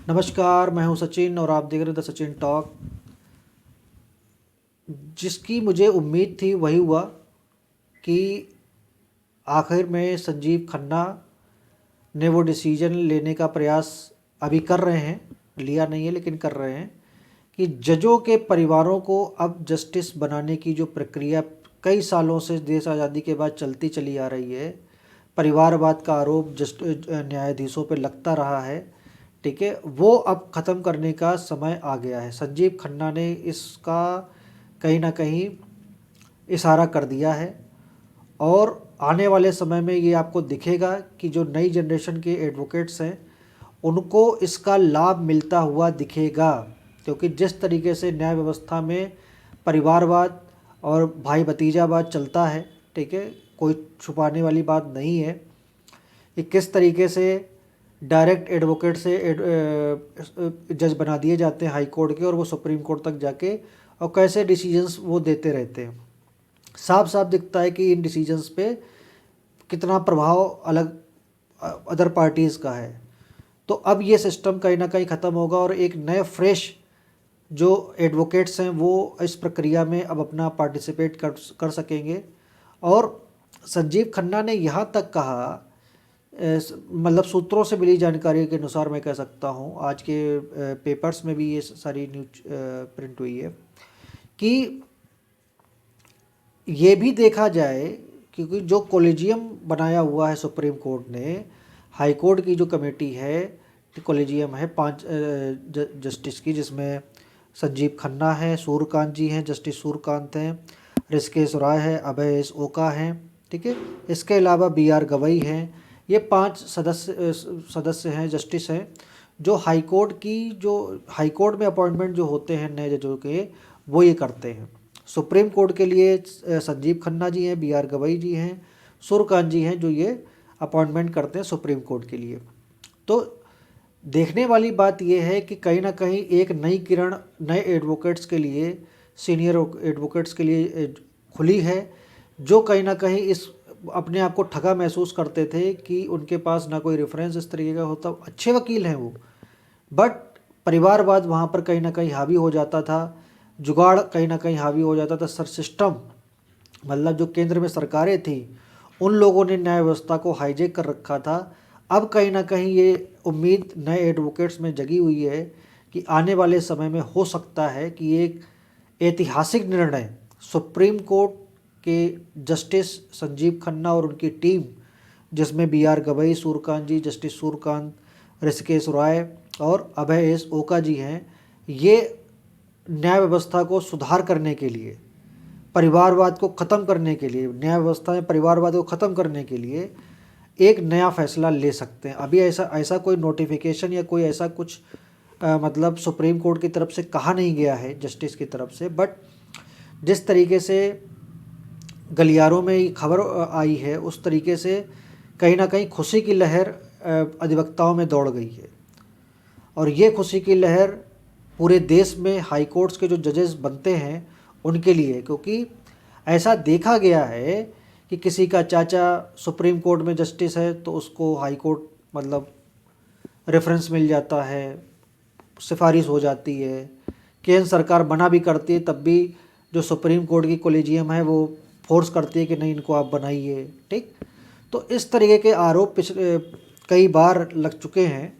नमस्कार, मैं हूं सचिन और आप देख रहे हैं द सचिन टॉक। जिसकी मुझे उम्मीद थी वही हुआ कि आखिर में संजीव खन्ना ने वो डिसीजन लेने का प्रयास अभी कर रहे हैं, लिया नहीं है लेकिन कर रहे हैं कि जजों के परिवारों को अब जस्टिस बनाने की जो प्रक्रिया कई सालों से देश आज़ादी के बाद चलती चली आ रही है, परिवारवाद का आरोप जस्ट न्यायाधीशों पर लगता रहा है, ठीक है, वो अब ख़त्म करने का समय आ गया है। संजीव खन्ना ने इसका कहीं ना कहीं इशारा कर दिया है और आने वाले समय में ये आपको दिखेगा कि जो नई जनरेशन के एडवोकेट्स हैं उनको इसका लाभ मिलता हुआ दिखेगा, क्योंकि जिस तरीके से न्याय व्यवस्था में परिवारवाद और भाई भतीजावाद चलता है, ठीक है, कोई छुपाने वाली बात नहीं है कि किस तरीके से डायरेक्ट एडवोकेट से जज बना दिए जाते हैं हाई कोर्ट के और वो सुप्रीम कोर्ट तक जाके और कैसे डिसीजंस वो देते रहते हैं। साफ साफ दिखता है कि इन डिसीजंस पे कितना प्रभाव अलग अदर पार्टीज़ का है। तो अब ये सिस्टम कहीं ना कहीं ख़त्म होगा और एक नए फ्रेश जो एडवोकेट्स हैं वो इस प्रक्रिया में अब अपना पार्टिसिपेट कर सकेंगे। और संजीव खन्ना ने यहाँ तक कहा, मतलब सूत्रों से मिली जानकारी के अनुसार मैं कह सकता हूँ, आज के पेपर्स में भी ये सारी न्यूज प्रिंट हुई है कि ये भी देखा जाए, क्योंकि जो कॉलेजियम बनाया हुआ है सुप्रीम कोर्ट ने, हाई कोर्ट की जो कमेटी है, कॉलेजियम है 5 जस्टिस की, जिसमें संजीव खन्ना है, सूर्यकांत जी हैं, जस्टिस सूर्यकांत हैं, ऋषिकेश राय है, अभय एस ओका हैं, ठीक है, इसके अलावा BR गवई हैं। ये 5 सदस्य हैं, जस्टिस हैं, जो हाई कोर्ट में अपॉइंटमेंट जो होते हैं नए जजों के, वो ये करते हैं। सुप्रीम कोर्ट के लिए संजीव खन्ना जी हैं, BR गवई जी हैं, सूर्यकांत जी हैं, जो ये अपॉइंटमेंट करते हैं सुप्रीम कोर्ट के लिए। तो देखने वाली बात यह है कि कहीं ना कहीं एक नई किरण नए एडवोकेट्स के लिए, सीनियर एडवोकेट्स के लिए खुली है, जो कहीं ना कहीं इस अपने आप को ठगा महसूस करते थे कि उनके पास ना कोई रेफरेंस इस तरीके का होता। अच्छे वकील हैं वो, बट परिवारवाद वहाँ पर कहीं ना कहीं हावी हो जाता था, जुगाड़ कहीं ना कहीं हावी हो जाता था, सर सिस्टम, मतलब जो केंद्र में सरकारें थी उन लोगों ने न्याय व्यवस्था को हाईजैक कर रखा था। अब कहीं ना कहीं ये उम्मीद नए एडवोकेट्स में जगी हुई है कि आने वाले समय में हो सकता है कि एक ऐतिहासिक निर्णय सुप्रीम कोर्ट के जस्टिस संजीव खन्ना और उनकी टीम, जिसमें BR गवई, सूर्यकांत जी, जस्टिस सूर्यकांत, ऋषिकेश राय और अभय एस ओका जी हैं, ये न्याय व्यवस्था को सुधार करने के लिए, परिवारवाद को ख़त्म करने के लिए, न्याय व्यवस्था में परिवारवाद को ख़त्म करने के लिए एक नया फैसला ले सकते हैं। अभी ऐसा कोई नोटिफिकेशन या कोई ऐसा कुछ मतलब सुप्रीम कोर्ट की तरफ से कहा नहीं गया है जस्टिस की तरफ से, बट जिस तरीके से गलियारों में ये खबर आई है उस तरीके से कहीं ना कहीं खुशी की लहर अधिवक्ताओं में दौड़ गई है। और ये खुशी की लहर पूरे देश में हाई कोर्ट्स के जो जजेस बनते हैं उनके लिए, क्योंकि ऐसा देखा गया है कि किसी का चाचा सुप्रीम कोर्ट में जस्टिस है तो उसको हाई कोर्ट मतलब रेफरेंस मिल जाता है, सिफारिश हो जाती है, केंद्र सरकार मना भी करती है तब भी जो सुप्रीम कोर्ट की कॉलेजियम है वो फोर्स करती है कि नहीं इनको आप बनाइए, ठीक। तो इस तरीके के आरोप पिछले कई बार लग चुके हैं,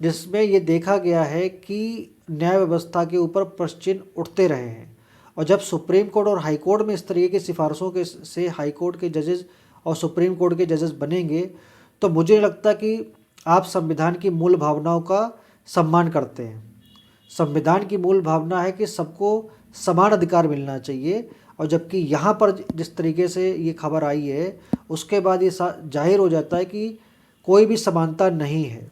जिसमें ये देखा गया है कि न्याय व्यवस्था के ऊपर प्रश्न चिन्ह उठते रहे हैं। और जब सुप्रीम कोर्ट और हाई कोर्ट में इस तरीके की सिफारिशों के से हाई कोर्ट के जजेस और सुप्रीम कोर्ट के जजेस बनेंगे, तो मुझे लगता कि आप संविधान की मूल भावनाओं का सम्मान करते हैं। संविधान की मूल भावना है कि सबको समान अधिकार मिलना चाहिए, और जबकि यहाँ पर जिस तरीके से ये खबर आई है उसके बाद ये जाहिर हो जाता है कि कोई भी समानता नहीं है।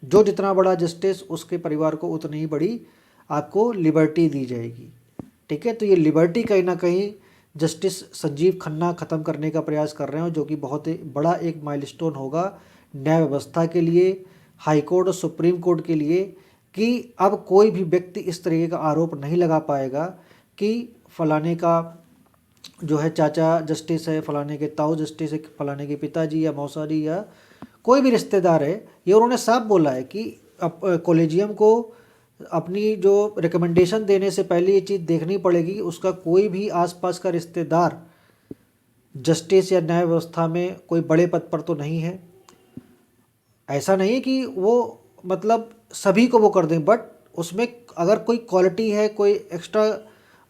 जो जितना बड़ा जस्टिस उसके परिवार को उतनी ही बड़ी आपको लिबर्टी दी जाएगी, ठीक है। तो ये लिबर्टी कहीं ना कहीं जस्टिस संजीव खन्ना ख़त्म करने का प्रयास कर रहे हैं, जो कि बहुत ही बड़ा एक माइलस्टोन होगा न्याय व्यवस्था के लिए, हाई कोर्ट और सुप्रीम कोर्ट के लिए, कि अब कोई भी व्यक्ति इस तरीके का आरोप नहीं लगा पाएगा कि फलाने का जो है चाचा जस्टिस है, फलाने के ताऊ जस्टिस है, फलाने के पिताजी या मौसा जी या कोई भी रिश्तेदार है। ये उन्होंने साफ बोला है कि कॉलेजियम को अपनी जो रिकमेंडेशन देने से पहले ये चीज़ देखनी पड़ेगी उसका कोई भी आसपास का रिश्तेदार जस्टिस या न्याय व्यवस्था में कोई बड़े पद पर तो नहीं है। ऐसा नहीं है कि वो मतलब सभी को वो कर दें, बट उसमें अगर कोई क्वालिटी है, कोई एक्स्ट्रा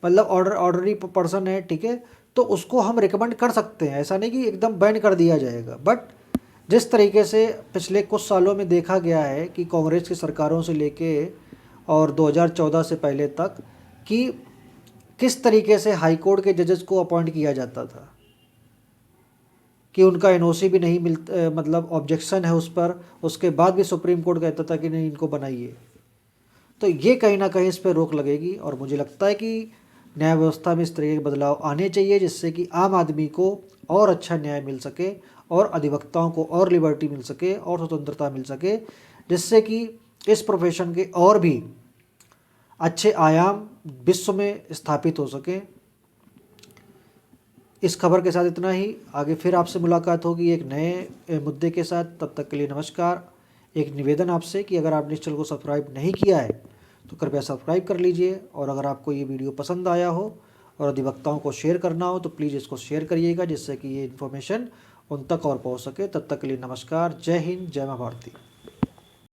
मतलब ऑर्डनरी पर्सन है, ठीक है, तो उसको हम रिकमेंड कर सकते हैं। ऐसा नहीं कि एकदम बैन कर दिया जाएगा। बट जिस तरीके से पिछले कुछ सालों में देखा गया है कि कांग्रेस की सरकारों से लेके और 2014 से पहले तक कि किस तरीके से हाई कोर्ट के जजेस को अपॉइंट किया जाता था कि उनका एनओसी भी नहीं मिलता, मतलब ऑब्जेक्शन है उस पर, उसके बाद भी सुप्रीम कोर्ट कहता था कि नहीं इनको बनाइए। तो ये कहीं ना कहीं इस पर रोक लगेगी और मुझे लगता है कि न्याय व्यवस्था में इस तरह के बदलाव आने चाहिए जिससे कि आम आदमी को और अच्छा न्याय मिल सके और अधिवक्ताओं को और लिबर्टी मिल सके और स्वतंत्रता मिल सके, जिससे कि इस प्रोफेशन के और भी अच्छे आयाम विश्व में स्थापित हो सके। इस खबर के साथ इतना ही। आगे फिर आपसे मुलाकात होगी एक नए मुद्दे के साथ। तब तक के लिए नमस्कार। एक निवेदन आपसे कि अगर आपने इस चैनल को सब्सक्राइब नहीं किया है तो कृपया सब्सक्राइब कर लीजिए, और अगर आपको ये वीडियो पसंद आया हो और अधिवक्ताओं को शेयर करना हो तो प्लीज़ इसको शेयर करिएगा जिससे कि ये इन्फॉर्मेशन उन तक और पहुँच सके। तब तक के लिए नमस्कार। जय हिंद, जय माँ भारती।